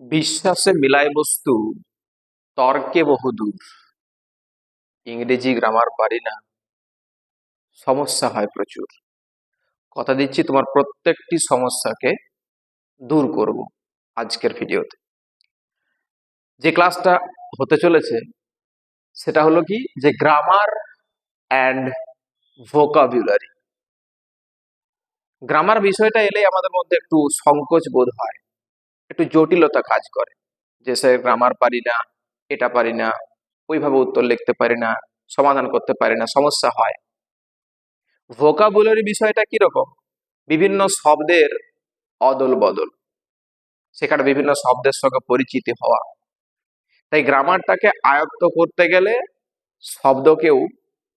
বিশ্বাসে মিলায় বস্তু, তর্কে বহুদূর। ইংরেজি গ্রামার পারি না, সমস্যা হয় প্রচুর। কথা দিচ্ছি তোমার প্রত্যেকটি সমস্যাকে দূর করব আজকের ভিডিওতে। যে ক্লাসটা হতে চলেছে সেটা হলো কি, যে গ্রামার অ্যান্ড ভোকাবুলারি। গ্রামার বিষয়টা এলেই আমাদের মধ্যে একটু সংকোচ বোধ হয়, একটু জটিলতা কাজ করে, যে স্যার গ্রামার পারি না, এটা পারি না, ওইভাবে উত্তর লিখতে পারি না, সমাধান করতে পারি না, সমস্যা হয়। ভোকাবুলারি বিষয়টা কিরকম, বিভিন্ন শব্দের অদল বদল, সেখানে বিভিন্ন শব্দের সঙ্গে পরিচিতি হওয়া। তাই গ্রামারটাকে আয়ত্ত করতে গেলে শব্দকেও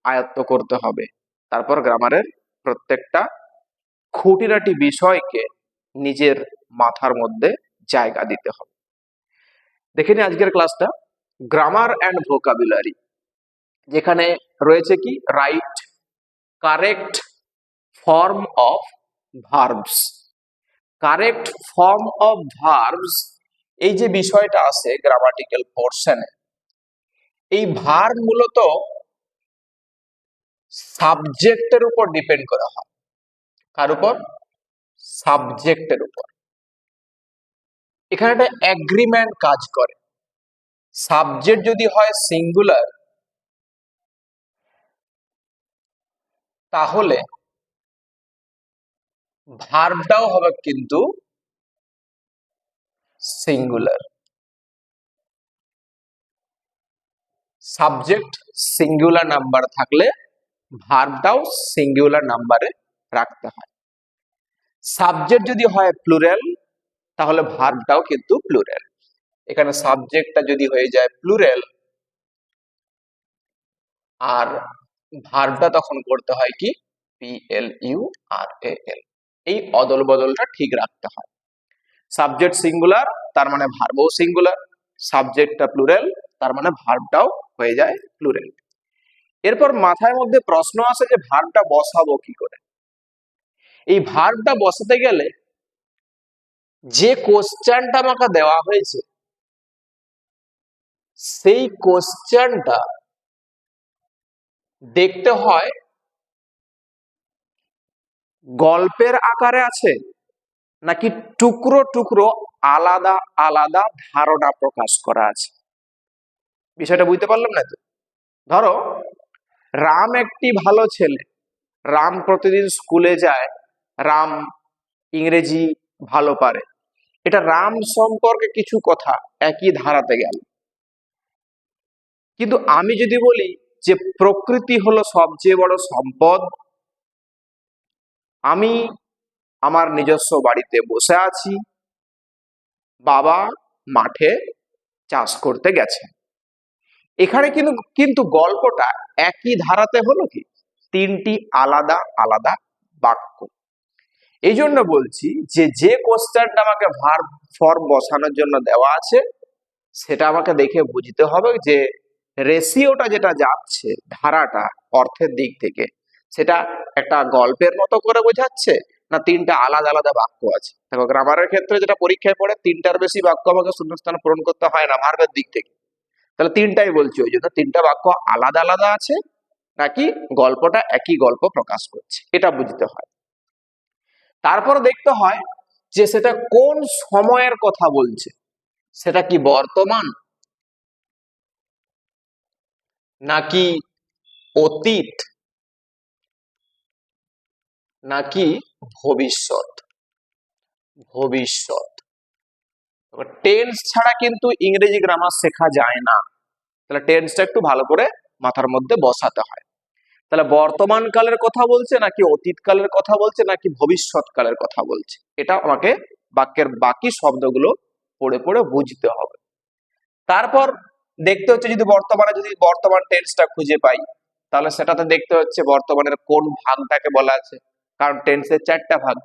আয়ত্ত করতে হবে। তারপর গ্রামারের প্রত্যেকটা খুঁটিনাটি বিষয়কে নিজের মাথার মধ্যে জায়গা দিতে হবে। দেখে নিই আজকের ক্লাসটা, গ্রামার অ্যান্ড ভোকাবুলারি। যেখানে রয়েছে কি, right correct form of verbs. Correct form of verbs, এই যে বিষয়টা আছে গ্রামাটিক্যাল পোর্শনে, এই ভার্ব মূলত সাবজেক্টের উপর ডিপেন্ড করা হয়। কার উপর? সাবজেক্টের উপর। এখানে একটা এগ্রিমেন্ট কাজ করে। সাবজেক্ট যদি হয় সিঙ্গুলার, তাহলে ভার্বটাও হবে কিন্তু সিঙ্গুলার। সাবজেক্ট সিঙ্গুলার নাম্বার থাকলে ভার্বটাও সিঙ্গুলার নাম্বারে রাখতে হয়। সাবজেক্ট যদি হয় প্লুরাল, তাহলে ভার্বটাও কিন্তু প্লুরাল। এখানে সাবজেক্টটা যদি হয়ে যায় প্লুরাল, আর ভার্বটা তখন করতে হয় কি, PLURAL। এই অদল বদলটা ঠিক রাখতে হয়। সাবজেক্ট সিঙ্গুলার, তার মানে ভার্বও সিঙ্গুলার। সাবজেক্টটা প্লুরাল, তার মানে ভার্বটাও হয়ে যায় প্লুরাল। এরপর মাথার মধ্যে প্রশ্ন আসে যে ভার্বটা বসাবো কি করে। এই ভার্বটা বসাতে গেলে যে কোশ্চেনটা আমাকে দেওয়া হয়েছে, সেই কোশ্চেনটা দেখতে হয় গল্পের আকারে আছে, নাকি টুকরো টুকরো আলাদা আলাদা ধারণা প্রকাশ করা আছে। বিষয়টা বুঝতে পারলাম না তো? ধরো, রাম একটি ভালো ছেলে, রাম প্রতিদিন স্কুলে যায়, রাম ইংরেজি ভালো পারে। এটা রাম সম্পর্কে কিছু কথা একই ধারাতে গেল। কিন্তু আমি যদি বলি যে প্রকৃতি হলো সবচেয়ে বড় সম্পদ, আমি আমার নিজস্ব বাড়িতে বসে আছি, বাবা মাঠে চাষ করতে গেছে, এখানে কিন্তু কিন্তু গল্পটা একই ধারাতে হলো কি, তিনটি আলাদা আলাদা বাক্য। এই জন্য বলছি যে যে কোশ্চেনটা আমাকে ভার্ব ফর্ম বসানোর জন্য দেওয়া আছে, সেটা আমাকে দেখে বুঝতে হবে যে রেশিওটা যেটা যাচ্ছে, ধারাটা অর্থের দিক থেকে, সেটা একটা গল্পের মতো করে বোঝাচ্ছে, না তিনটা আলাদা আলাদা বাক্য আছে। দেখো, গ্রামারের ক্ষেত্রে যেটা পরীক্ষায় পড়ে, তিনটার বেশি বাক্য আমাকে শূন্যস্থান পূরণ করতে হয় না ভার্বের দিক থেকে। তাহলে তিনটাই বলছি, ওই জন্য তিনটা বাক্য আলাদা আলাদা আছে, নাকি গল্পটা একই গল্প প্রকাশ করছে, এটা বুঝতে হয়। তারপর দেখতে হয় যে সেটা কোন সময়ের কথা বলছে। সেটা কি বর্তমান, নাকি অতীত, নাকি ভবিষ্যৎ। ভবিষ্যৎ। টেন্স ছাড়া কিন্তু ইংরেজি গ্রামার শেখা যায় না। তাহলে টেন্সটা একটু ভালো করে মাথার মধ্যে বসাতে হয়। তাহলে বর্তমান কালের কথা বলছে, নাকি অতীত কালের কথা বলছে, নাকি ভবিষ্যৎ কালের কথা বলছে, এটা আমাকে বাক্যের বাকি শব্দগুলো পড়ে পড়ে বুঝতে হবে। তারপর দেখতে হচ্ছে, যদি বর্তমান টেন্সটা খুঁজে পাই, তাহলে সেটাতে দেখতে হচ্ছে বর্তমানের কোন ভাগটাকে বলা আছে। কারণ টেন্সের চারটা ভাগ,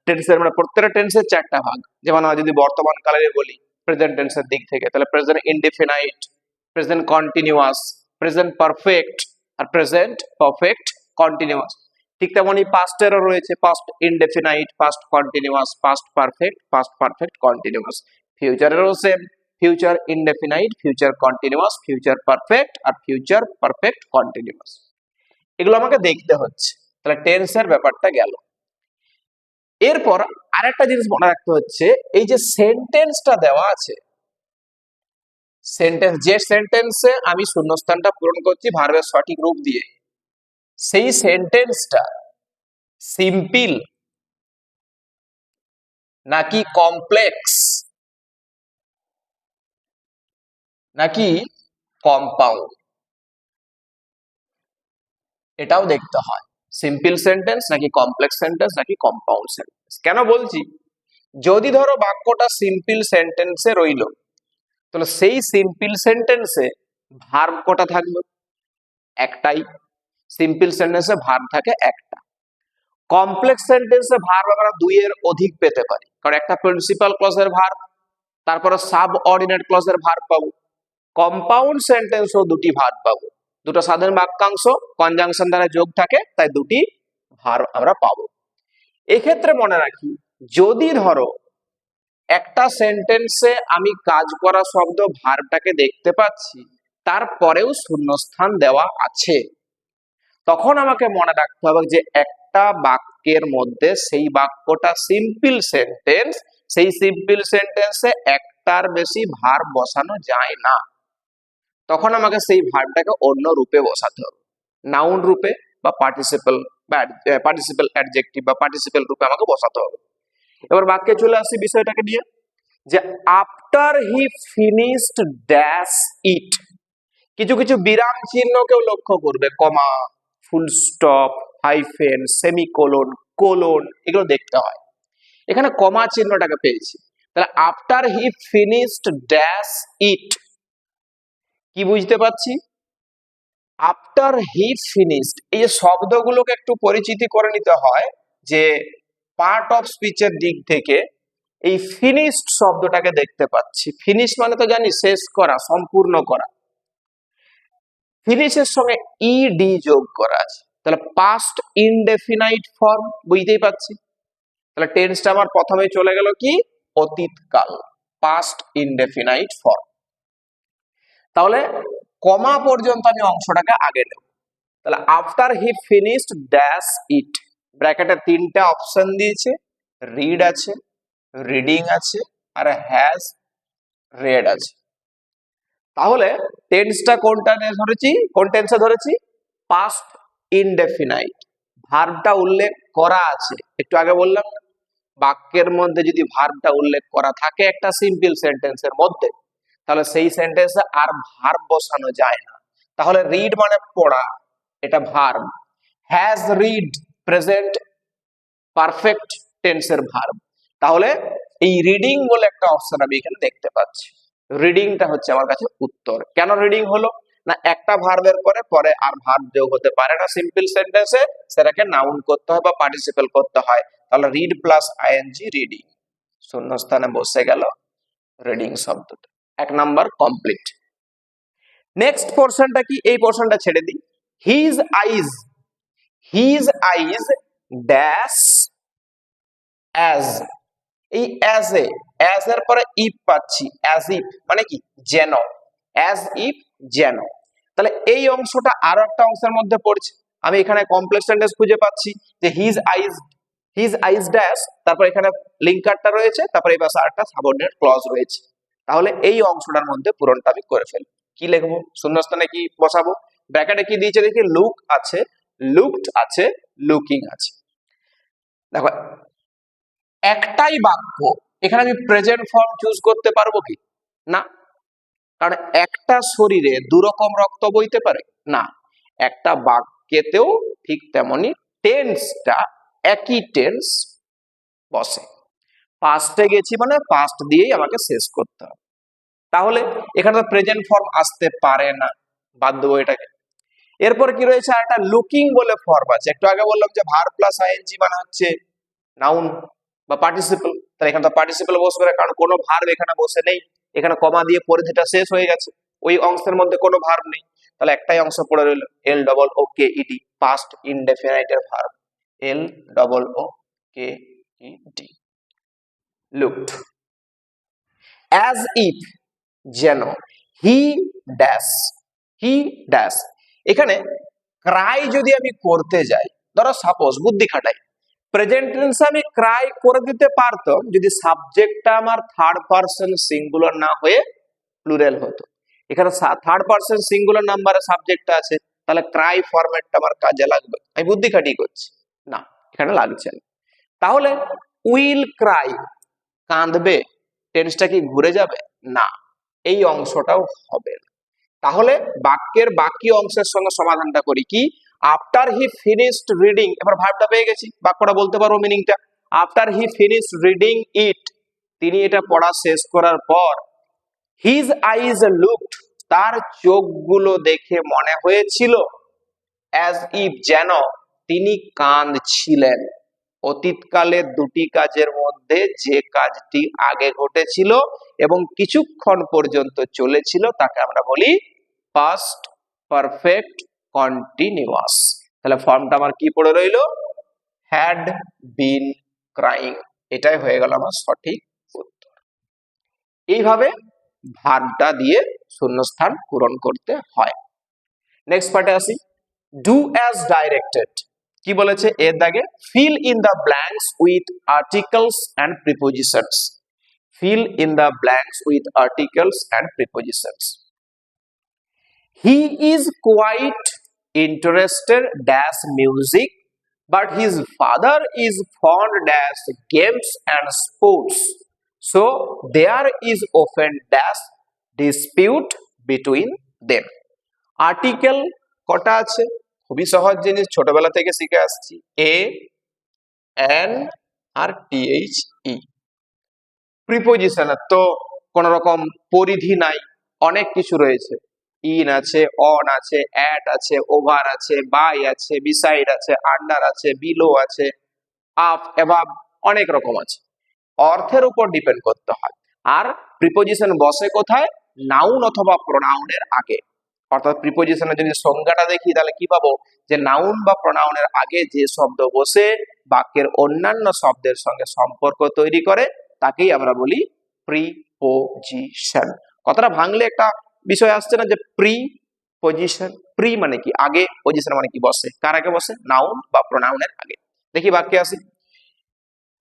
টেন্সের মানে প্রত্যেকটা টেন্সের চারটা ভাগ। যেমন যদি বর্তমান কালের বলি প্রেজেন্ট টেন্সের দিক থেকে, তাহলে present indefinite, present continuous, present perfect, আর প্রেজেন্ট পারফেক্ট কন্টিনিউয়াস। ঠিক তেমনি পাস্টেরও রয়েছে past indefinite, past continuous, past perfect continuous. ফিউচারেরও same, future indefinite, future continuous, future perfect আর ফিউচার পারফেক্ট কন্টিনিউয়াস। এগুলো আমাকে দেখতে হচ্ছে। তাহলে টেন্সের ব্যাপারটা গেল। এরপর আরেকটা জিনিস মনে রাখতে হচ্ছে, এই যে সেন্টেন্সটা দেওয়া আছে, সেন্টেন্স, যে সেন্টেন্সে আমি শূন্যস্থানটা পূরণ করছি ভার্বের সঠিক রূপ দিয়ে, সেই সেন্টেন্সটা সিম্পল নাকি কমপ্লেক্স নাকি কম্পাউন্ড, এটাও দেখতে হয়। সিম্পল সেন্টেন্স নাকি কমপ্লেক্স সেন্টেন্স নাকি কম্পাউন্ড সেন্টেন্স। কেন বলছি, যদি ধরো বাক্যটা সিম্পল সেন্টেন্সে রইল, তাহলে সেই সিম্পল সেন্টেন্সে ভার্ব কটা থাকবে? একটাই। সিম্পল সেন্টেন্সে ভার্ব থাকে একটা। কমপ্লেক্স সেন্টেন্সে ভার্ব আমরা দুইয়ের অধিক পেতে পারি, কারণ একটা প্রিন্সিপাল ক্লজের ভার্ব, তারপরে সাবঅর্ডিনেট ক্লজের ভার্ব পাবো। কম্পাউন্ড সেন্টেন্সও দুটি ভার্ব পাবো, দুটো সাধারণ বাক্যাংশ কনজাংশন দ্বারা যোগ থাকে, তাই দুটি ভার্ব আমরা পাবো। এক্ষেত্রে মনে রাখি, যদি ধরো একটা সেন্টেন্সে আমি কাজ করা শব্দ ভার্বটাকে দেখতে পাচ্ছি, তারপরেও শূন্যস্থান দেওয়া আছে, তখন আমাকে মনে রাখতে হবে যে একটা বাক্যের মধ্যে সেই বাক্যটা সিম্পল সেন্টেন্স, সেই সিম্পল সেন্টেন্সে একটার বেশি ভার্ব বসানো যায় না। তখন আমাকে সেই ভার্বটাকে অন্য রূপে বসাতে হবে, নাউন রূপে বা পার্টিসিপল অ্যাডজেক্টিভ বা পার্টিসিপল রূপে আমাকে বসাতে হবে। এবার বাক্যে চলে আসি বিষয়টাকে নিয়ে, যে after he finished dash it. কিছু কিছু বিরাম চিহ্নকেও লক্ষ্য করবে, comma, full stop, hyphen, semicolon, colon, এগুলো দেখতে হয়। এখানে কমা চিহ্নটাকে পেয়েছি, তাহলে after he finished dash it, কি বুঝতে পারছি? আফটার হি ফিনিশড, এই যে শব্দগুলোকে একটু পরিচিতি করে নিতে হয়, যে পার্ট অফ স্পিচের দিক থেকে এই ফিনিশড শব্দটাকে দেখতে পাচ্ছি। ফিনিশ মানে তো জানি শেষ করা, সম্পূর্ণ করা। ফিনিশের সঙ্গে ইডি যোগ করা আছে, তাহলে পাস্ট ইনডেফিনাইট ফর্ম, বুঝতেই পাচ্ছি। তাহলে টেন্সটা আমার প্রথমে চলে গেল কি, অতীতকাল, পাস্ট ইনডেফিনাইট ফর্ম। তাহলে কমা পর্যন্ত আমি অংশটাকে আগে নেব। তাহলে after he finished dash it, ব্র্যাকেটে তিনটা অপশন দিয়েছে, রিড আছে, রিডিং আছে আর হ্যাজ রেড আছে। তাহলে টেন্সটা কোনটা ধরেছি, কোন টেন্সে ধরেছি? Past indefinite. ভার্বটা উল্লেখ করা আছে, একটু আগে বললাম না, বাক্যের মধ্যে যদি ভার্বটা উল্লেখ করা থাকে একটা সিম্পল সেন্টেন্সের মধ্যে, তাহলে সেই সেন্টেন্সে আর ভার্ব বসানো যায় না। তাহলে রিড মানে পড়া, এটা verb. Has read present perfect টেন্সের ভার্ব। তাহলে এই রিডিং বলে একটা অপশন আমি এখানে দেখতে পাচ্ছি, রিডিংটা হচ্ছে আমার কাছে উত্তর। কেন রিডিং হলো না, একটা ভার্বের পরে পরে আর ভার্ব যোগ হতে পারে না সিম্পল সেন্টেন্সে, সেটাকে নাউন করতে হয় বা পার্টিসিপল করতে হয়। তাহলে রিড প্লাস আইএনজি রিডিং, শূন্যস্থানে বসে গেল রিডিং শব্দটা। এক নাম্বার কমপ্লিট। নেক্সট পোরশনটা কি, এই পোরশনটা ছেড়ে দিই। His eyes, his eyes dash as, এই অ্যাজ এর পরে ইফ পাচ্ছি, অ্যাজ ইফ মানে কি, যেন, অ্যাজ ইফ যেন। তাহলে এই অংশটা আরো একটা অংশের মধ্যে পড়ছে। আমি এখানে কমপ্লেক্স সেন্টেন্স খুঁজে পাচ্ছি যে হিজ আইজ ড্যাশ, তারপর এখানে লিঙ্কারটা রয়েছে, তারপর এই পাশে আরেকটা সাবঅর্ডিনেট ক্লজ রয়েছে। তাহলে এই অংশটার মধ্যে পূরণটা আমি করে ফেলি। কি লিখবো, শূন্যস্থানে কি বসাবো? ব্র্যাকেটে কি দিয়েছে দেখি, লুক আছে, লুকড আছে, লুকিং আছে। দেখো একটাই বাক্য, এখানে আমি প্রেজেন্ট ফর্ম চুজ করতে পারবো কি না? কারণ একটা শরীরে দুরকম রক্ত বইতে পারে না। একটা বাক্যেতেও ঠিক তেমনি টেন্সটা একই টেন্স বসে। পাস্টে গেছি মানে পাস্ট দিয়েই আমাকে শেষ করতে হবে। তাহলে এখানে তো প্রেজেন্ট ফর্ম আসতে পারে না, বাদ দেবো এটাকে। এরপর কি রয়েছে, আর একটা লুকিং বলে ফর্ম আছে। একটু আগে বললাম যে ভার্ব প্লাস আইএনজি মানে হচ্ছে নাউন বা পার্টিসিপল, তাহলে এখানে তো পার্টিসিপল বসবে না, কারণ কোনো ভার্ব এখানে বসে নেই। এখানে কমা দিয়ে পরিধিটা শেষ হয়ে গেছে, ওই অংশের মধ্যে কোনো ভার্ব নেই। তাহলে একটাই অংশ পড়ে রইল, L double O K ED, past ইনডেফিনাইটের verb. LOOKED, looked, as if, যেন, হি ড্যাশ, হি ড্যাশ। এখানে ক্রাই যদি আমি করতে যাই, ধরো সাপোজ বুদ্ধি খাটাই, প্রেজেন্ট টেন্সে আমি ক্রাই করে দিতে পারতাম যদি সাবজেক্টটা আমার থার্ড পারসন সিঙ্গুলার না হয়ে প্লুরাল হতো। এখানে থার্ড পারসন সিঙ্গুলার নাম্বারে সাবজেক্টটা আছে, তাহলে ক্রাই ফরম্যাটটা আমার কাজে লাগবে, আমি বুদ্ধি খাটিয়ে করছি না, এখানে লাগছে না। তাহলে উইল ক্রাই, কাঁদবে, টেন্সটা কি ঘুরে যাবে? না, এই অংশটাও হবে না। তাহলে বাক্যের বাকি অংশের সঙ্গে সমাধানটা করি কি, আফটার হি ফিনিশড রিডিং, এবার ভার্বটা পেয়ে গেছি, বাক্যটা বলতে পারবো মিনিংটা। After he finished reading it, তিনি এটা পড়া শেষ করার পর, হিজ আইজ লুকড, তার চোখগুলো দেখে মনে হয়েছিল, অ্যাজ ইফ, যেন, তিনি কাঁদছিলেন। অতীতকালের দুটি কাজের মধ্যে যে কাজটি আগে ঘটেছিল এবং কিছুক্ষণ পর্যন্ত চলেছিল তাকে আমরা বলি পাস্ট পারফেক্ট কন্টিনিউয়াস। তাহলে ফর্মটা আমার কি পড়ে রইল? Had been crying. এটাই হয়ে গেল আমার সঠিক উত্তর। এইভাবে ভার্বটা দিয়ে শূন্যস্থান পূরণ করতে হয়। নেক্সট পার্টে আসি, ডু অ্যাজ ডাইরেক্টেড। কি বলেছে এর দাগে? Fill in the blanks with articles and prepositions. Fill in the blanks with articles and prepositions. He is quite interested dash music, but his father is fond dash games and sports, so there is often dash dispute between them. Article কটা আছে? খুবই সহজ জিনিস, ছোটবেলা থেকে শিখে আসছি, A N R T H E. প্রিপোজিশনের তো কোন রকম পরিধি নাই, অনেক কিছু রয়েছে, ইন আছে, অন আছে, অ্যাট আছে, ওভার আছে, বাই আছে, বিসাইড আছে, আন্ডার আছে, বিলো আছে, আপ, অ্যাবাভ, অনেক রকম আছে। অর্থের উপর ডিপেন্ড করতে হয়। আর প্রিপোজিশন বসে কোথায়? নাউন অথবা প্রোনাউনের আগে। অর্থাৎ প্রিপোজিশনের যদি সংজ্ঞাটা দেখি তাহলে কি পাবো, যে নাউন বা প্রোনাউনের আগে যে শব্দ বসে বাক্যের অন্যান্য শব্দের সঙ্গে সম্পর্ক তৈরি করে তাকেই আমরা বলি প্রিপোজিশন। কথাটা ভাঙলে একটা বিষয় আসছে না, যে প্রিপোজিশন, প্রি মানে কি আগে, পজিশন মানে কি বসে, কার আগে বসে? নাউন বা প্রোনাউনের আগে। দেখি বাক্যে আসি,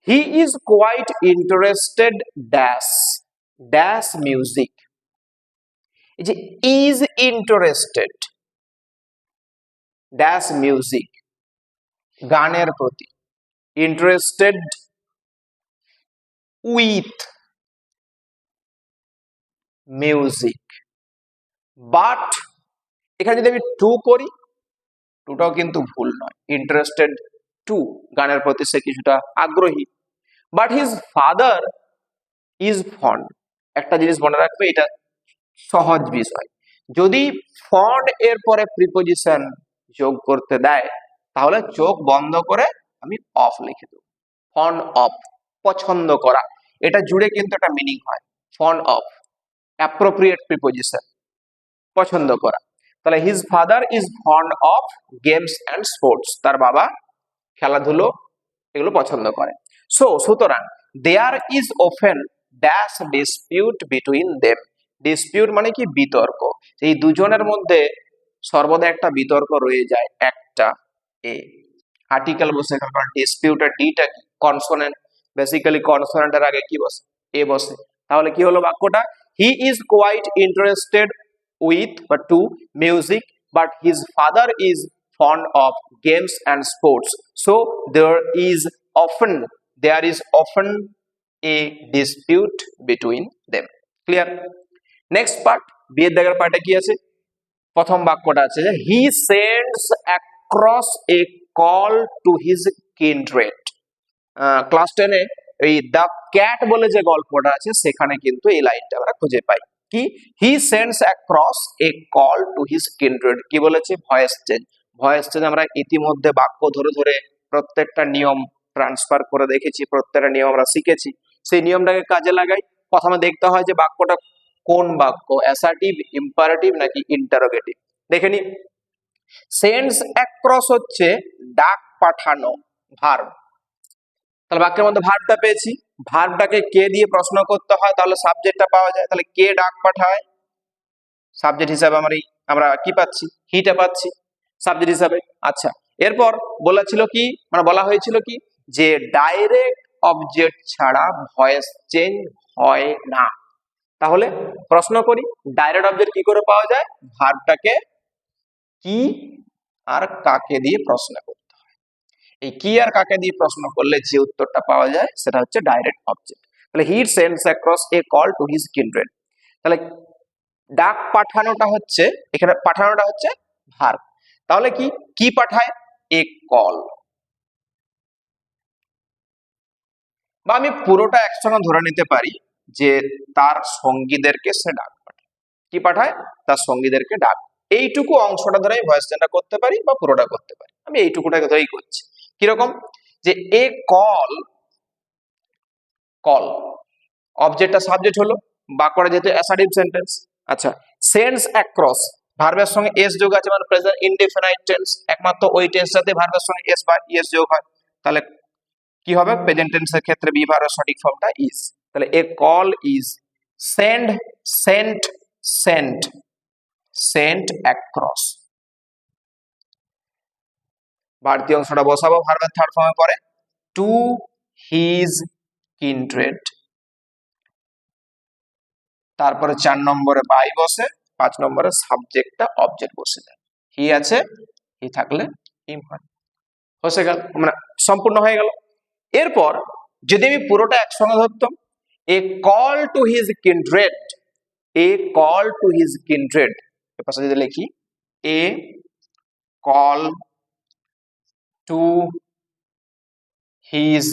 he is quite interested dash dash music. এই যে ইজ ইন্টারেস্টেড ড্যাশ মিউজিক, গানের প্রতি, ইন্টারেস্টেড উইথ মিউজিক, বাট এখানে যদি আমি টু করি, টুটাও কিন্তু ভুল নয়, ইন্টারেস্টেড টু, গানের প্রতি সে কিছুটা আগ্রহী, but his father is fond. একটা জিনিস মনে রাখবে, এটা সহজ বিষয়, যদি ফন্ড এর পরে প্রিপোজিশন যোগ করতে দেয় তাহলে চোখ বন্ধ করে আমি অফ লিখে দেব। ফন্ড অফ, পছন্দ করা, এটা জুড়ে কিন্তু একটা মিনিং হয়, ফন্ড অফ, অ্যাপ্রোপ্রিয়েট প্রিপোজিশন, পছন্দ করা। তাহলে his father is fond of games and sports, তার বাবা খেলাধুলো এগুলো পছন্দ করে। সুতরাং there is often dash dispute between them. Dispute মানে কি? বিতর্ক। এই দুজনের মধ্যে সর্বদা একটা বিতর্ক রয়ে যায়, একটা এ আর্টিকেল বসে, কারণ ডিসপিউটের ডিটা কি? কনসোনেন্ট, বেসিক্যালি কনসোনেন্টের আগে কি বসে? এ বসে। তাহলে কি হলো বাক্যটা? He is quite interested with বা to music, but his father is fond of games and sports, so there is often a dispute between them. Clear? Next part, b এর দাগের পার্টে কি আছে? প্রথম বাক্যটা আছে যে he sends across a call to his kindred. Class 10 এ এই দ্য ক্যাট বলে যে গল্পটা আছে সেখানে কিন্তু এই লাইনটা আমরা খুঁজে পাই। কি? he sends across a call to his kindred। কি বলেছে? Voice change. ভয়েস চেঞ্জ আমরা ইতিমধ্যে বাক্য ধরে ধরে প্রত্যেকটা নিয়ম ট্রান্সফার করে দেখেছি, প্রত্যেকটা নিয়ম আমরা শিখেছি, সেই নিয়মটাকে কাজে লাগাই। প্রথমে দেখতে হয় যে বাক্যটা কোন বাক্য, অ্যাসার্টিভ, ইম্পারেটিভ নাকি ইন্টারোগেটিভ। দেখে নি, সেন্ডস অ্যাক্রস হচ্ছে ডাক পাঠানো, ভার্ব। তাহলে বাক্যের মধ্যে ভার্বটা পেয়েছি, ভার্বটাকে কে দিয়ে প্রশ্ন করতে হয়, তাহলে সাবজেক্টটা পাওয়া যায়। তাহলে কে ডাক পাঠায়, সাবজেক্ট হিসাবে আমরা কি পাচ্ছি, হিটা পাচ্ছি সাবজেক্ট হিসাবে। আচ্ছা, এরপর বলেছিল কি, মানে বলা হয়েছিল কি, যে ডাইরেক্ট অবজেক্ট ছাড়া ভয়েস চেঞ্জ হয় না। তাহলে প্রশ্ন করি, ডাইরেক্ট অবজেক্ট কি করে পাওয়া যায়, ভার্বটাকে কি আর কাকে দিয়ে প্রশ্ন করতে হয়। এই কি আর কাকে দিয়ে প্রশ্ন করলে যে উত্তরটা পাওয়া যায় সেটা হচ্ছে ডাইরেক্ট অবজেক্ট। তাহলে he sends across a call to his kindred. তাহলে ডাক পাঠানোটা হচ্ছে, এখানে পাঠানোটা হচ্ছে ভার্ব। তাহলে কি পাঠায়, এ কল। বা আমি পুরোটা একসঙ্গে ধরে নিতে পারি যে তার সঙ্গীদেরকে সে ডাক পাঠায়। কি পাঠায়, তার সঙ্গীদেরকে ডাক। এইটুকু অংশটা ধরে আমি ভয়েস চেঞ্জটা করতে পারি বা পুরোটা করতে পারি। আমি এইটুকুটাকে ধরেই করছি। কিরকম, যে এ কল, কল অবজেক্টটা সাবজেক্ট হলো, বাক্যটা যেহেতু অ্যাসার্টিভ সেন্টেন্স। আচ্ছা, সেন্ডস অ্যাক্রস, ভার্বের সঙ্গে এস যোগ আছে, মানে প্রেজেন্ট ইনডেফিনাইট টেন্স, একমাত্র ওই টেন্সটাতে ভার্বের সঙ্গে এস বা ইএস যোগ হয়। তাহলে কি হবে, প্রেজেন্ট টেন্সের ক্ষেত্রে বি ভার্বের সঠিক ফর্মটা ইজ। তাহলে a call is send, sent, sent, sent across. বাড়তি অংশটা বসাবো ভার্বের থার্ড ফর্মে পরে, টু হিজ কিন্ড্রেড। তারপরে 4 নম্বরে বাই বসে, 5 নম্বরে সাবজেক্টটা অবজেক্ট বসে যায়। হি আছে, হি থাকলে হিম হয়, বসে গেল, মানে সম্পূর্ণ হয়ে গেল। এরপর যদি আমি পুরোটা একসঙ্গে ধরতাম, a call to his kindred, a call to his kindred, এর পাশে যদি লিখি a call to his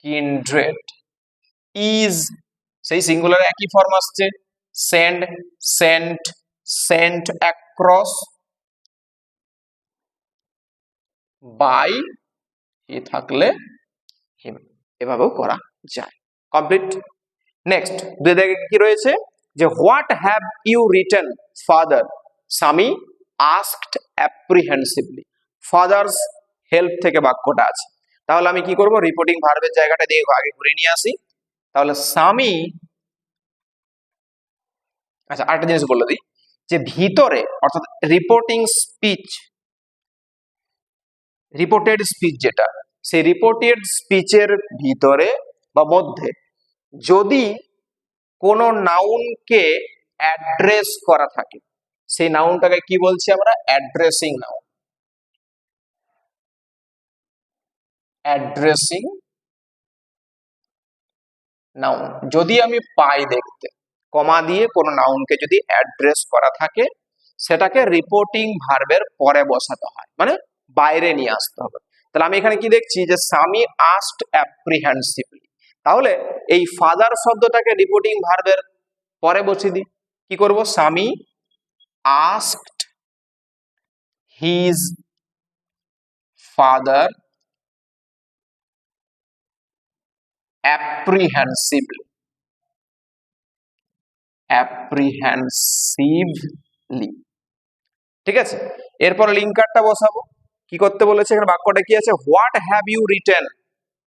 kindred is, সেই সিঙ্গুলার একই ফর্ম আসছে, send, sent, sent across, by, he থাকলে হিম, এভাবেও করা যায়। কমপ্লিট। নেক্সট দুই দিকে কি রয়েছে, যে what have you written father, Swami asked apprehensively, father's help থেকে বাক্যটা আছে। তাহলে আমি কি করব, রিপোর্টিং ভার্বের জায়গাটা দিয়ে আগে ঘুরে নিয়ে আসি। তাহলে স্বামী, আচ্ছা আরেকটা জিনিস বলে দিই, যে ভিতরে অর্থাৎ রিপোর্টিং স্পিচ, রিপোর্টেড স্পিচ যেটা, সেই রিপোর্টেড স্পিচের ভিতরে বা মধ্যে যদি কোন নাউনকে অ্যাড্রেস করা থাকে, সেই নাউনটাকে কি বলছি আমরা, অ্যাড্রেসিং নাউন, অ্যাড্রেসিং নাউন। যদি আমি পাই দেখতে, কমা দিয়ে কোন নাউনকে যদি অ্যাড্রেস করা থাকে, সেটাকে রিপোর্টিং ভার্বের পরে বসাতে হয়, মানে বাইরে নিয়ে আসতে হবে। তাহলে আমি এখানে কি দেখছি, যে স্বামী আস্কড অ্যাপ্রিহেন্সিভলি, তাহলে এই ফাদার শব্দটাকে রিপোর্টিং ভার্বের পরে বসিয়ে দিই। কি করব, স্বামী asked his father apprehensively, apprehensively, ঠিক আছে। এরপর লিঙ্কারটা বসাবো। কি করতে বলেছে এখানে, বাক্যটা কি আছে, হোয়াট হ্যাভ ইউ রিটেন,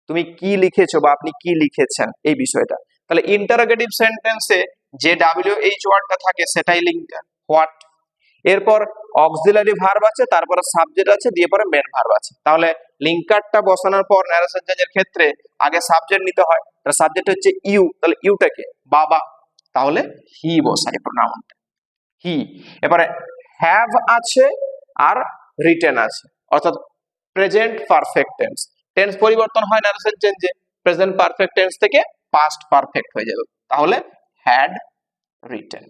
তুমি কি লিখেছো বা আপনি কি লিখেছেন, এই বিষয়টা। তাহলে ইন্টারোগেটিভ সেন্টেন্সে যে WH ওয়ার্ডটা থাকে সেটাই লিঙ্কার, হোয়াট। এরপর অক্সিলারি ভার্ব আছে, তারপরে সাবজেক্ট আছে, দিয়ে পরে মেন ভার্ব আছে। তাহলে লিঙ্কারটা বসানোর পর ন্যারেশন চেঞ্জের ক্ষেত্রে আগে সাবজেক্ট নিতে হয়। তাহলে সাবজেক্ট হচ্ছে ইউ, তাহলে ইউটাকে বাবা, তাহলে হি বসাই প্রোনাউনটা, হি। এবারে হ্যাভ আছে আর রিটেন আছে, অর্থাৎ প্রেজেন্ট পারফেক্ট টেন্স, টেন্স পরিবর্তন হয় ন্যারেশন চেঞ্জে, প্রেজেন্ট পারফেক্ট টেন্স থেকে পাস্ট পারফেক্ট হয়ে যাবে। তাহলে হ্যাড রিটেন,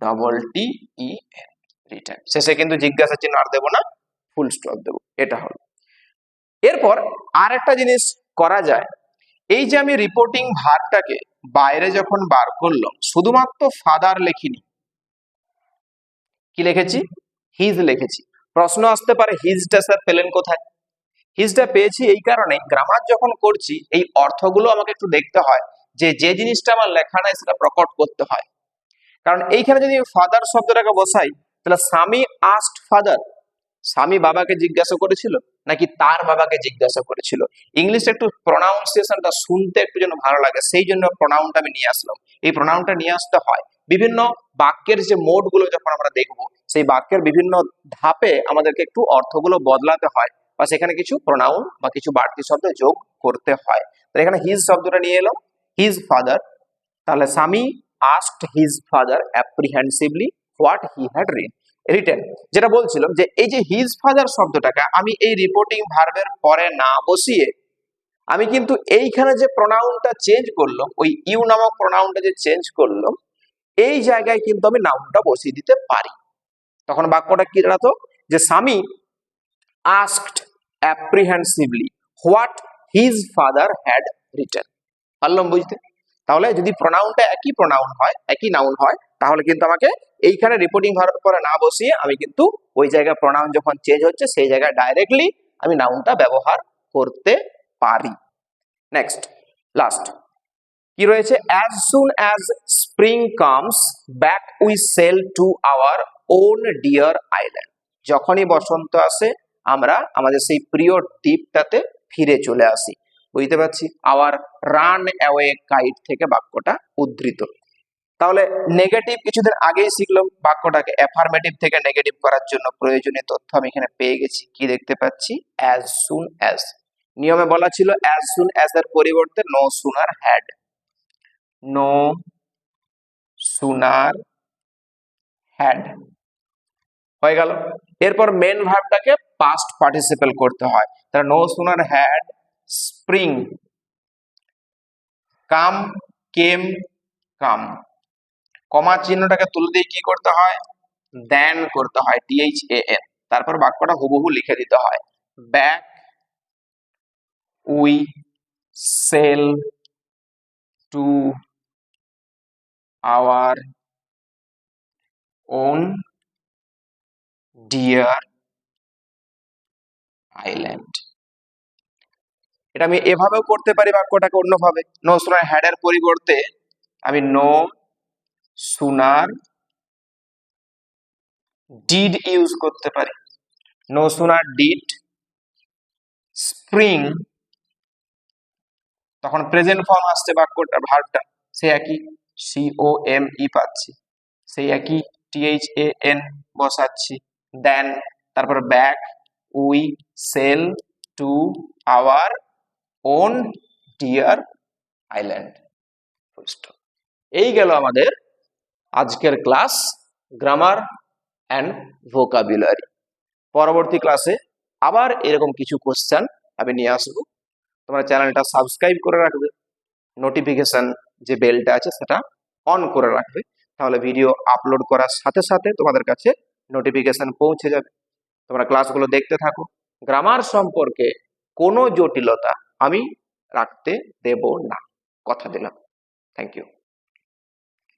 WRITTEN, রিটেন। শেষে কিন্তু জিজ্ঞাসা চিহ্ন আর দেবো না, ফুল স্টপ দেবো, এটা হলো। এরপর আর একটা জিনিস করা যায়, এই যে আমি রিপোর্টিং ভার্বটাকে বাইরে যখন বার করলাম, শুধুমাত্র ফাদার লিখিনি, কি লিখেছি, হিজ লিখেছি। প্রশ্ন আসতে পারে হিজটা স্যার পেলেন কোথায়, হিজটা পেয়েছি এই কারণে, গ্রামার যখন করছি এই অর্থগুলো আমাকে একটু দেখতে হয়, যে যে জিনিসটা আমার লেখা নাই সেটা প্রকট করতে হয়। কারণ এইখানে যদি ফাদার শব্দটাকে বসাই, তাহলে স্বামী আস্কড ফাদার, স্বামী বাবাকে জিজ্ঞাসা করেছিল নাকি তার বাবাকে জিজ্ঞাসা করেছিল? ইংলিশে একটু প্রোনাউন্সিয়েশনটা শুনতে একটু যেন ভালো লাগে, সেই জন্য প্রোনাউনটা আমি নিয়ে আসলাম। এই প্রোনাউনটা নিয়ে আসতে হয় বিভিন্ন বাক্যের যে মোড গুলো যখন আমরা দেখব, সেই বাক্যের বিভিন্ন ধাপে আমাদেরকে একটু অর্থগুলো বদলাতে হয়, বা সেখানে কিছু প্রোনাউন বা কিছু বাড়তি শব্দ যোগ করতে হয়। তো এখানে হিজ শব্দটা নিয়ে এলাম, হিজ ফাদার। তাহলে স্বামী asked his father apprehensively what he had written. যেটা বলছিলাম যে এই যে হিজ ফাদার শব্দটাকে আমি এই রিপোর্টিং ভার্বের পরে না বসিয়ে আমি কিন্তু এইখানে যে প্রোনাউনটা চেঞ্জ করলাম, ওই ইউ নামক প্রোনাউনটা যে চেঞ্জ করলাম, এই জায়গায় কিন্তু আমি নাউনটা বসিয়ে দিতে পারি। তখন বাক্যটা কি দাঁড়াতো, যে স্বামী asked apprehensively what his father had written. পারলাম বুঝতে? তাহলে যদি প্রোনাউনটা একই প্রোনাউন হয়, একই নাউন হয়, তাহলে কিন্তু আমাকে এইখানে রিপোর্টিং ভার্ব পরে না বসিয়ে আমি কিন্তু ওই জায়গায় প্রোনাউন যখন চেঞ্জ হচ্ছে সেই জায়গায় ডাইরেক্টলি আমি নাউনটা ব্যবহার করতে পারি। নেক্সট, লাস্ট কি রয়েছে? As soon as spring comes back we sail to our own dear island. যখনই বসন্ত আসে আমরা আমাদের সেই প্রিয় দ্বীপটাতে ফিরে চলে আসি। বুঝতে পারছি? আওয়ার রান অ্যাওয়ে কাইট থেকে বাক্যটা উদ্ধৃত। তাহলে নেগেটিভ কিছুদিন আগেই শিখলাম, বাক্যটাকে অ্যাফার্মেটিভ থেকে নেগেটিভ করার জন্য প্রয়োজনীয় তথ্য আমি এখানে পেয়ে গেছি। কি দেখতে পাচ্ছি? As soon as. নিয়মে বলা ছিল অ্যাজ সুন অ্যাজ এর পরিবর্তে no sooner had, no sooner had হয়ে গেল। এরপর মেন ভার্বটাকে পাস্ট পার্টিসিপেল করতে হয়। তাহলে নো সুনার হ্যাড স্প্রিং কাম কেম কাম, কমা চিহ্নটাকে তুলে দিয়ে কি করতে হয়? দেন করতে হয়, DHAN। তারপর বাক্যটা হুবহু লিখে দিতে হয়, back we sail to our own dear island. এটা আমি এভাবেও করতে পারি বাক্যটাকে অন্যভাবে, নো সুনার হ্যাড এর পরিবর্তে আমি নো সুনার ডিড ইউজ করতে পারি, নো সুনার ডিড স্প্রিং, তখন প্রেজেন্ট ফর্ম আসছে বাক্যটা, ভার্বটা সে একই, COME পাচ্ছি, সেই একই THAN বসাচ্ছি, দেন তারপর back we sail to our own dear island. এই গেল আমাদের আজকের ক্লাস, গ্রামার অ্যান্ড ভোকাবুলারি। পরবর্তী ক্লাসে আবার এরকম কিছু কোশ্চেন আমি নিয়ে আসবো। তোমরা চ্যানেলটা সাবস্ক্রাইব করে রাখবে, নোটিফিকেশন যে বেলটা আছে সেটা অন করে রাখবে, তাহলে ভিডিও আপলোড করার সাথে সাথে তোমাদের কাছে নোটিফিকেশন পৌঁছে যাবে। তোমরা ক্লাসগুলো দেখতে থাকো। গ্রামার সম্পর্কে কোনো জটিলতা আমি রাখতে দেব না, কথা দিলাম। Thank you.